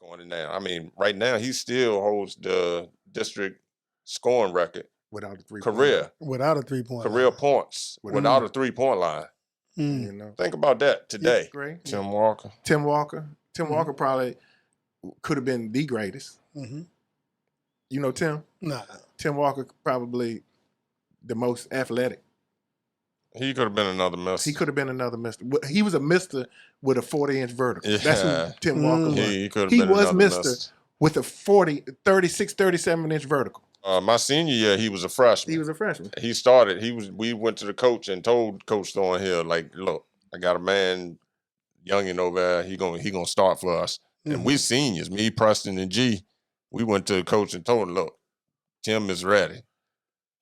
on it now. I mean, right now he still holds the district scoring record. Without a 3-point career. Without a 3-point career line. points. Without a 3-point line. You know, think about that today. Yeah, great. Tim Walker. Tim Walker probably could have been the greatest. Mm-hmm. You know Tim? Nah. Tim Walker probably the most athletic. He could have been another mister. He could have been another mister. He was a mister with a 40-inch vertical. Yeah. That's who Tim Walker was. He could have been was another mister with a 36, 37-inch vertical. My senior year, he was a freshman. He was a freshman. He started. We went to the coach and told Coach Thornhill, like, look, I got a man, youngin over there. He gonna start for us. And we seniors, me, Preston, and G, we went to the coach and told him, look, Tim is ready.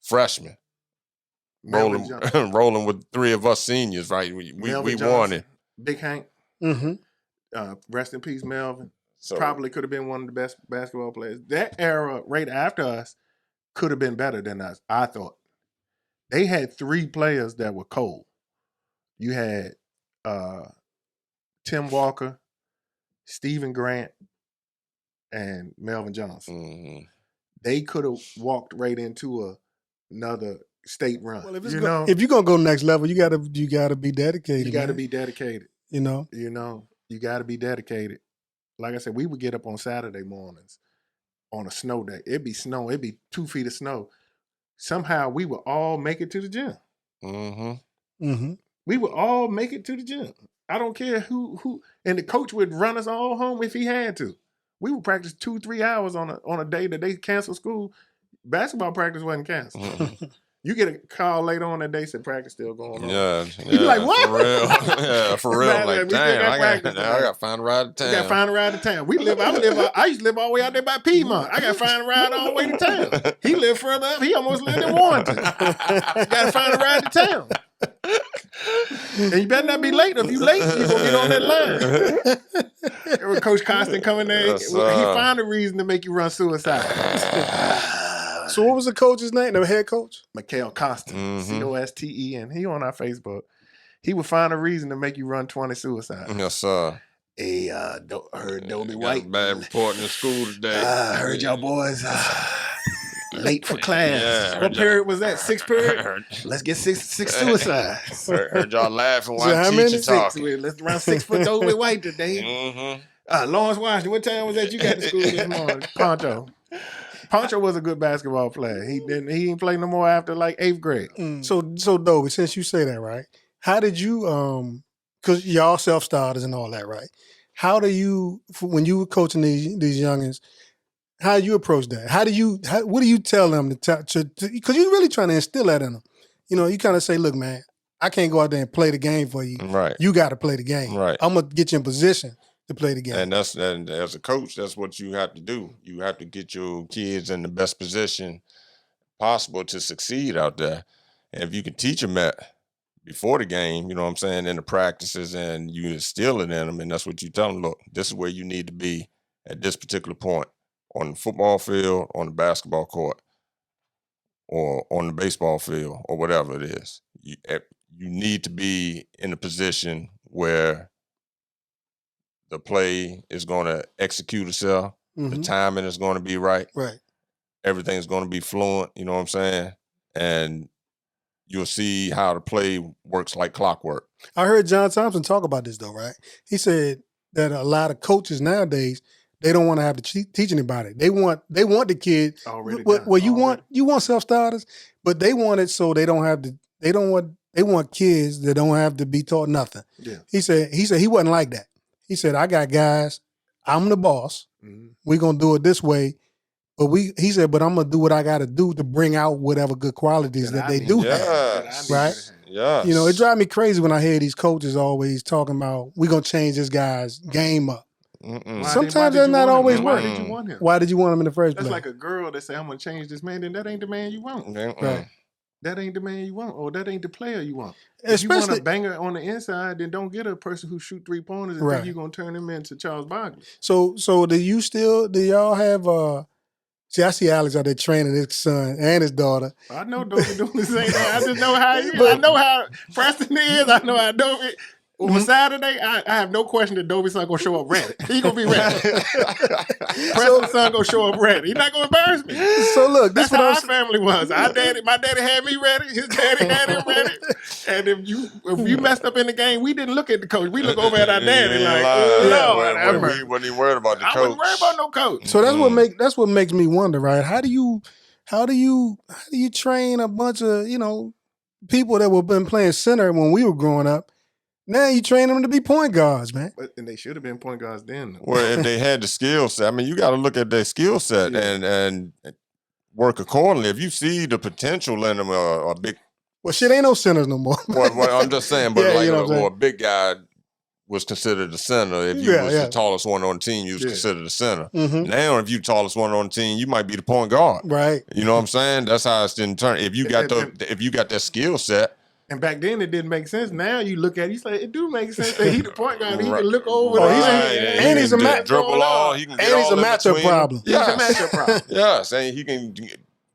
Freshman. Rolling with 3 of us seniors, right? We won it. Big Hank. Rest in peace, Melvin. So, probably could have been one of the best basketball players. That era, right after us, could have been better than us, I thought. They had 3 players that were cold. You had Tim Walker, Stephen Grant, and Melvin Johnson. They could have walked right into another state run. Well, if you're gonna go next level, you gotta be dedicated. You gotta be dedicated. You know, you gotta be dedicated. Like I said, we would get up on Saturday mornings on a snow day. It'd be snow. It'd be 2 feet of snow. Somehow we would all make it to the gym. We would all make it to the gym. I don't care who. And the coach would run us all home if he had to. We would practice 2-3 hours on a day that they canceled school. Basketball practice wasn't canceled. You get a call later on that day, said practice still going on. Yeah. You're like, what? For real. Yeah, for real. Like, damn, I got to find a ride to town. I got to find a ride to town. I used to live all the way out there by Piedmont. I got to find a ride all the way to town. He lived further up. He almost lived in Warrenton. Got to find a ride to town. And you better not be late. If you late, you gonna get on that line. Coach Constant coming there, he found a reason to make you run suicide. So what was the coach's name? The head coach? Mikhail Constant, Costen. He on our Facebook. He would find a reason to make you run 20 suicides. Yes, sir. Hey, heard Dobie White. Bad reporting in school today. Heard y'all boys late for class. Yeah, what period was that? 6th period? Let's get six suicides. Heard y'all laughing while teacher talking. Let's run 6 for Dobie White today. Lawrence Washington, what time was that you got to school this morning? Poncho was a good basketball player. He didn't play no more after like 8th grade. So Dobie, since you say that, right? How did you because y'all self-starters and all that, right? How do you, when you were coaching these youngins, how do you approach that? What do you tell them to because you're really trying to instill that in them. You know, you kind of say, look, man, I can't go out there and play the game for you. Right. You got to play the game. Right. I'm going to get you in position to play the game. And as a coach, that's what you have to do. You have to get your kids in the best position possible to succeed out there. And if you can teach them that before the game, you know what I'm saying, in the practices, and you instill it in them, and that's what you tell them, look, this is where you need to be at this particular point on the football field, on the basketball court, or on the baseball field, or whatever it is. You need to be in a position where the play is going to execute itself. The timing is going to be right. Right. Everything's going to be fluent, you know what I'm saying? And you'll see how the play works like clockwork. I heard John Thompson talk about this, though, right? He said that a lot of coaches nowadays, they don't want to have to teach anybody. They want the kid. Already well, you want self-starters, but they want it so they don't have to. They want kids that don't have to be taught nothing. Yeah. He said he wasn't like that. He said, I got guys, I'm the boss. We're going to do it this way. But he said, but I'm going to do what I got to do to bring out whatever good qualities that they do have. Right? Yeah. You know, it drives me crazy when I hear these coaches always talking about, we're going to change this guy's game up. Sometimes that's not always working. Why did you want him? Why did you want him in the first place? That's like a girl that say, I'm going to change this man, then that ain't the man you want. Right. That ain't the man you want, or that ain't the player you want. If you want a banger on the inside, then don't get a person who shoot 3-pointers and think you're going to turn him into Charles Barkley. So do y'all have, see, I see Alex out there training his son and his daughter. I know Dobie doing the same thing. I just know how he is. I know how Preston is. I know how Dobie. On Saturday, I have no question that Dobie's son gonna show up ready. He gonna be ready. Preston's son gonna show up ready. He's not gonna embarrass me. So look, That's how our family was. My daddy had me ready. His daddy had him ready. And if you messed up in the game, we didn't look at the coach. We look over at our daddy like, oh, Lord, we wasn't even worried about the coach. I wasn't worried about no coach. So that's what makes me wonder, right? How do you train a bunch of people that were been playing center when we were growing up? Now you train them to be point guards, man. And they should have been point guards then. Well, if they had the skill set, I mean, you got to look at their skill set and work accordingly. If you see the potential in them, a big. Well, shit, ain't no centers no more. well, I'm just saying, but a big guy was considered the center. If you was the tallest one on the team, you was considered the center. Mm-hmm. Now, if you tallest one on the team, you might be the point guard. Right. You know what I'm saying? That's how it's in turn. If you got that skill set. And back then it didn't make sense. Now you look at it, you say it do make sense that he's the point guard. He can look over and he's a dribble all. He can get all he's a matchup problem. Yes. He's a matchup problem. Yes, and he can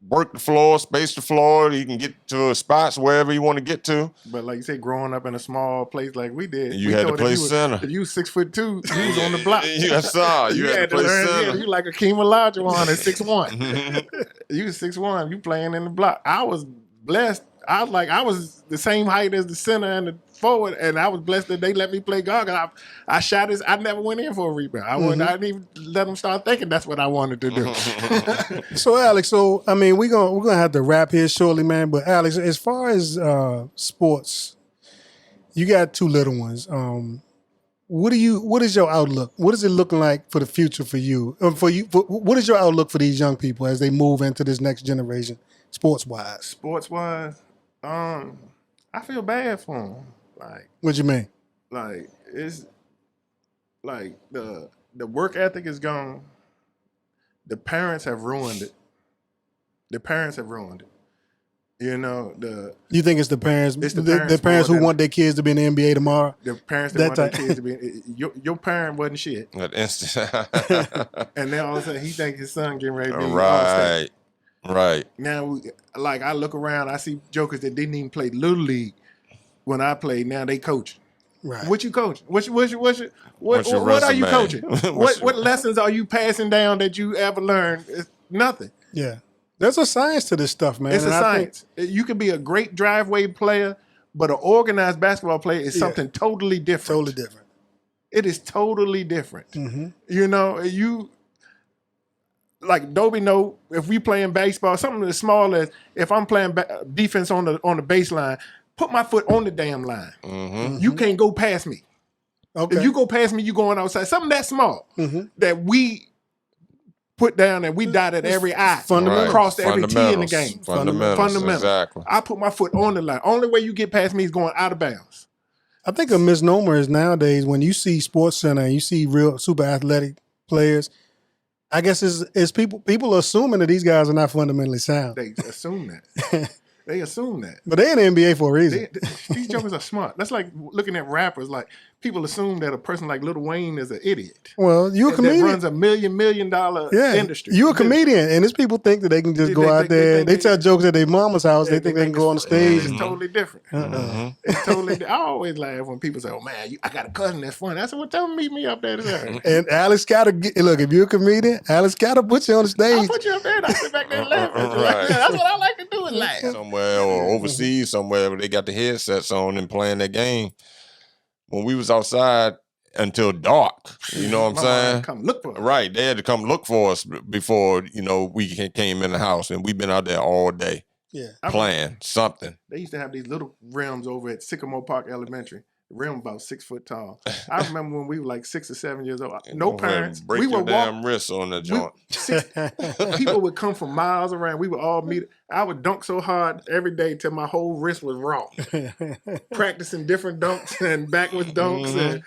work the floor, space the floor. He can get to spots wherever you want to get to. But like you say, growing up in a small place like we did, you had to play center. If you was 6'2", you was on the block. Yes, sir. You had to play center. You like Akeem Olajuwon at 6'1". You was 6'1". You playing in the block. I was blessed. I was the same height as the center and the forward, and I was blessed that they let me play guard. I shot his. I never went in for a rebound. I didn't even let them start thinking that's what I wanted to do. So Alex, I mean, we're gonna have to wrap here shortly, man. But Alex, as far as sports, you got two little ones. What is your outlook? What is it looking like for the future for you? What is your outlook for these young people as they move into this next generation, sports wise? Sports wise, I feel bad for them. Like, what you mean? Like, it's like the work ethic is gone. The parents have ruined it. You think it's the parents? It's the parents who want their kids to be in the NBA tomorrow. The parents that want their kids to be. Your parent wasn't shit. And then all of a sudden he think his son getting ready to be right. Right. Now, like I look around, I see jokers that didn't even play Little League when I played. Now they coaching. Right. What you coaching? What are you coaching? What lessons are you passing down that you ever learned? It's nothing. Yeah. There's a science to this stuff, man. It's a science. You can be a great driveway player, but an organized basketball player is something totally different. Totally different. It is totally different. Mm-hmm. Like Dobie know if we playing baseball, something as small as if I'm playing defense on the baseline, put my foot on the damn line. Mm-hmm. You can't go past me. Okay. If you go past me, you going outside. Something that small that we put down and we dotted every I, crossed every T in the game. Fundamentals. Exactly. I put my foot on the line. Only way you get past me is going out of bounds. I think a misnomer is nowadays when you see Sports Center and you see real super athletic players, I guess it's people assuming that these guys are not fundamentally sound. They assume that. They assume that. But they in the NBA for a reason. These jokers are smart. That's like looking at rappers. Like people assume that a person like Lil Wayne is an idiot. Well, you a comedian. That runs $1 million industry. You a comedian, and these people think that they can just go out there. They tell jokes at their mama's house. They think they can go on the stage. It's totally different. It's totally. I always laugh when people say, "Oh man, I got a cousin that's funny." I said, "Well, tell him meet me up there today." And Alex gotta look. If you're a comedian, Alex gotta put you on the stage. I'll put you up there. And I sit back there and laugh at you. Like, that's what I like to do is laugh. Somewhere or overseas somewhere where they got the headsets on and playing that game. When we was outside until dark, you know what I'm saying? Come look for us. Right, they had to come look for us before we came in the house, and we've been out there all day, playing something. They used to have these little rims over at Sycamore Park Elementary. The rim about 6 foot tall. I remember when we were like 6 or 7 years old. No parents. Break your damn wrists on the joint. People would come from miles around. We would all meet. I would dunk so hard every day till my whole wrist was raw. Practicing different dunks and backwards dunks. And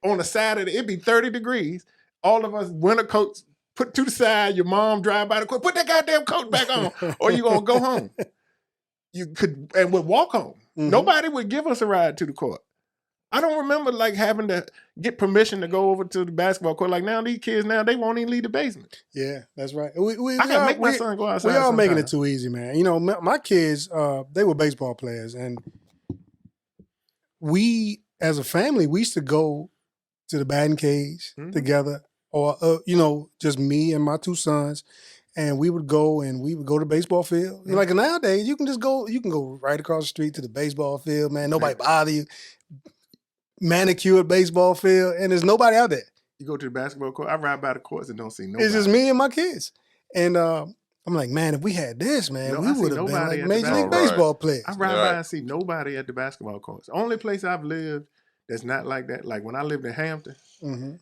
on a Saturday, it'd be 30 degrees. All of us winter coats put to the side. Your mom drive by the court. Put that goddamn coat back on, or you gonna go home. You could and would walk home. Nobody would give us a ride to the court. I don't remember like having to get permission to go over to the basketball court. Like now, these kids now they won't even leave the basement. Yeah, that's right. I gotta make my son go outside. We all making it too easy, man. You know, my kids, they were baseball players, and we as a family, we used to go to the batting cage together, or just me and my two sons, and we would go to the baseball field. Like nowadays, you can go right across the street to the baseball field, man. Nobody bother you. Manicured baseball field, and there's nobody out there. You go to the basketball court. I ride by the courts and don't see nobody. It's just me and my kids, and I'm like, man, if we had this, man, we would have been like Major League Baseball players. I ride by and see nobody at the basketball courts. Only place I've lived that's not like that. Like when I lived in Hampton,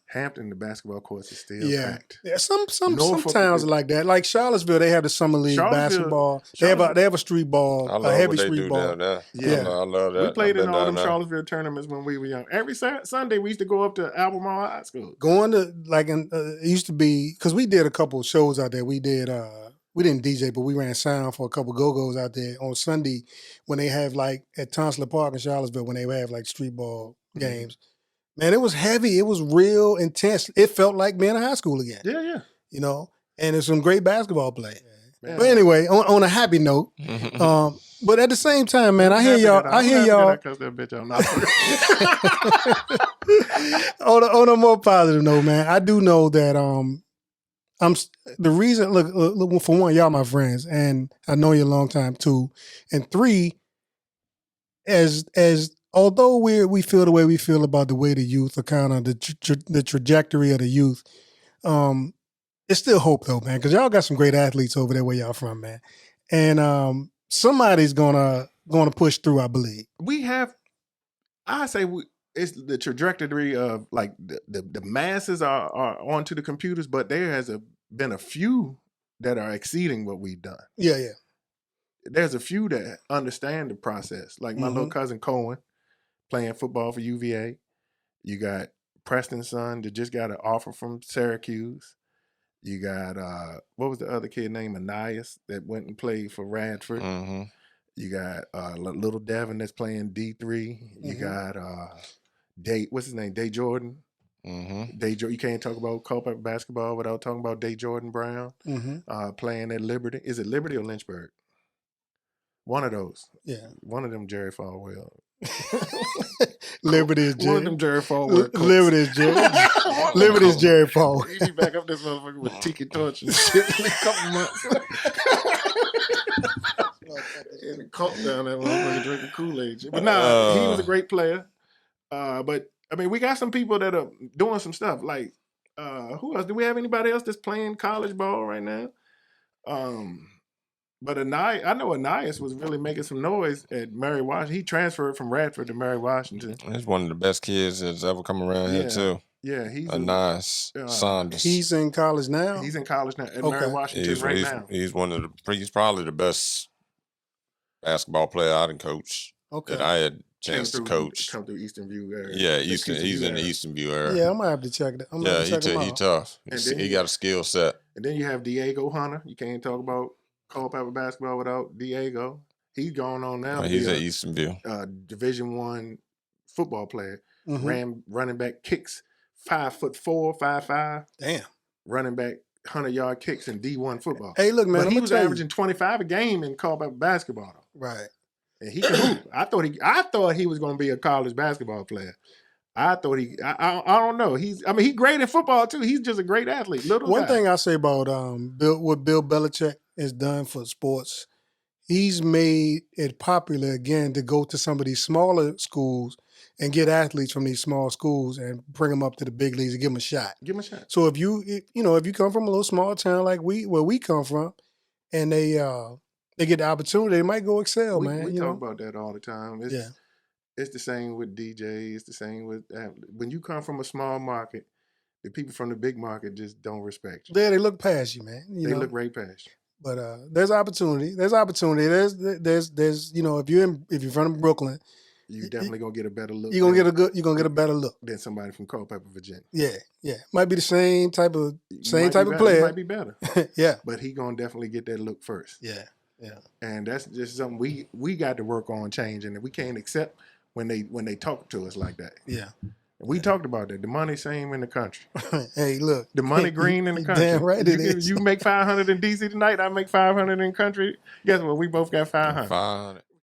Hampton, the basketball courts is still packed. Yeah, some towns are like that. Like Charlottesville, they have the summer league basketball. They have a street ball, a heavy street ball. Yeah, I love that. We played in all them Charlottesville tournaments when we were young. Every Sunday we used to go up to Albemarle High School. Going to it used to be, because we did a couple of shows out there. We didn't DJ, but we ran sound for a couple of go-go's out there on Sunday when they have like at Tonsler Park in Charlottesville when they would have like street ball games. Man, it was heavy. It was real intense. It felt like being in high school again. Yeah. And there's some great basketball play. Man. But anyway, on a happy note, but at the same time, man, I hear y'all. On a more positive note, man, I do know that I'm the reason. Look, for one, y'all my friends, and I know you a long time too. And three, as although we feel the way we feel about the way the youth are kind of the trajectory of the youth, it's still hope though, man, because y'all got some great athletes over there where y'all from, man, and somebody's gonna push through, I believe. We have, I say, it's the trajectory of like the masses are onto the computers, but there has been a few that are exceeding what we've done. Yeah. There's a few that understand the process, like my little cousin Cohen, playing football for UVA. You got Preston's son that just got an offer from Syracuse. You got, what was the other kid named Ananias that went and played for Radford. You got little Devin that's playing D3. You got what's his name? Day Jordan. You can't talk about Culpeper basketball without talking about Day Jordan Brown playing at Liberty. Is it Liberty or Lynchburg? One of those. Yeah. One of them Jerry Falwell. Liberty is Jerry. One of them Jerry Falwell. Liberty is Jerry. Liberty is Jerry Falwell. He be back up this motherfucker with tiki torch and shit in a couple months. In a cult down that motherfucker drinking Kool-Aid. But he was a great player. But I mean, we got some people that are doing some stuff. Like, who else? Do we have anybody else that's playing college ball right now? But I know Ananias was really making some noise at Mary Washington. He transferred from Radford to Mary Washington. He's one of the best kids that's ever come around here too. Yeah, he's Ananias Saunders. He's in college now. He's in college now at Mary Washington now. He's he's probably the best basketball player I done coached that I had chance to coach. Come through Eastern View area. Yeah, he's in the Eastern View area. Yeah, I might have to check that. He's tough. He got a skill set. And then you have Diego Hunter. You can't talk about Culpeper basketball without Diego. He's going on now. He's at Eastern View. Division I football player. Running back kicks 5'4", 5'5". Damn. Running back 100-yard kicks in D1 football. Hey, look, man, but he was averaging 25 a game in Culpeper basketball. Right. And he can hoop. I thought he was going to be a college basketball player. I don't know. He's great in football too. He's just a great athlete. One thing I say about what Bill Belichick has done for sports, he's made it popular again to go to some of these smaller schools and get athletes from these small schools and bring them up to the big leagues and give them a shot. So if you come from a little small town like where we come from, and they get the opportunity, they might go excel, man. We talk about that all the time. It's the same with DJ. It's the same with when you come from a small market, the people from the big market just don't respect you. Yeah, they look past you, man. They look right past you. But there's opportunity. There's if you're from Brooklyn, you definitely gonna get a better look. You're gonna get a better look than somebody from Culpeper, Virginia. Yeah. Might be the same type of player. He might be better. Yeah. But he gonna definitely get that look first. Yeah. And that's just something we got to work on changing, and we can't accept when they talk to us like that. Yeah. We talked about that. The money same in the country. Hey, look. The money green in the country. Damn right it is. You make 500 in DC tonight, I make 500 in country. Guess what? We both got 500. 500.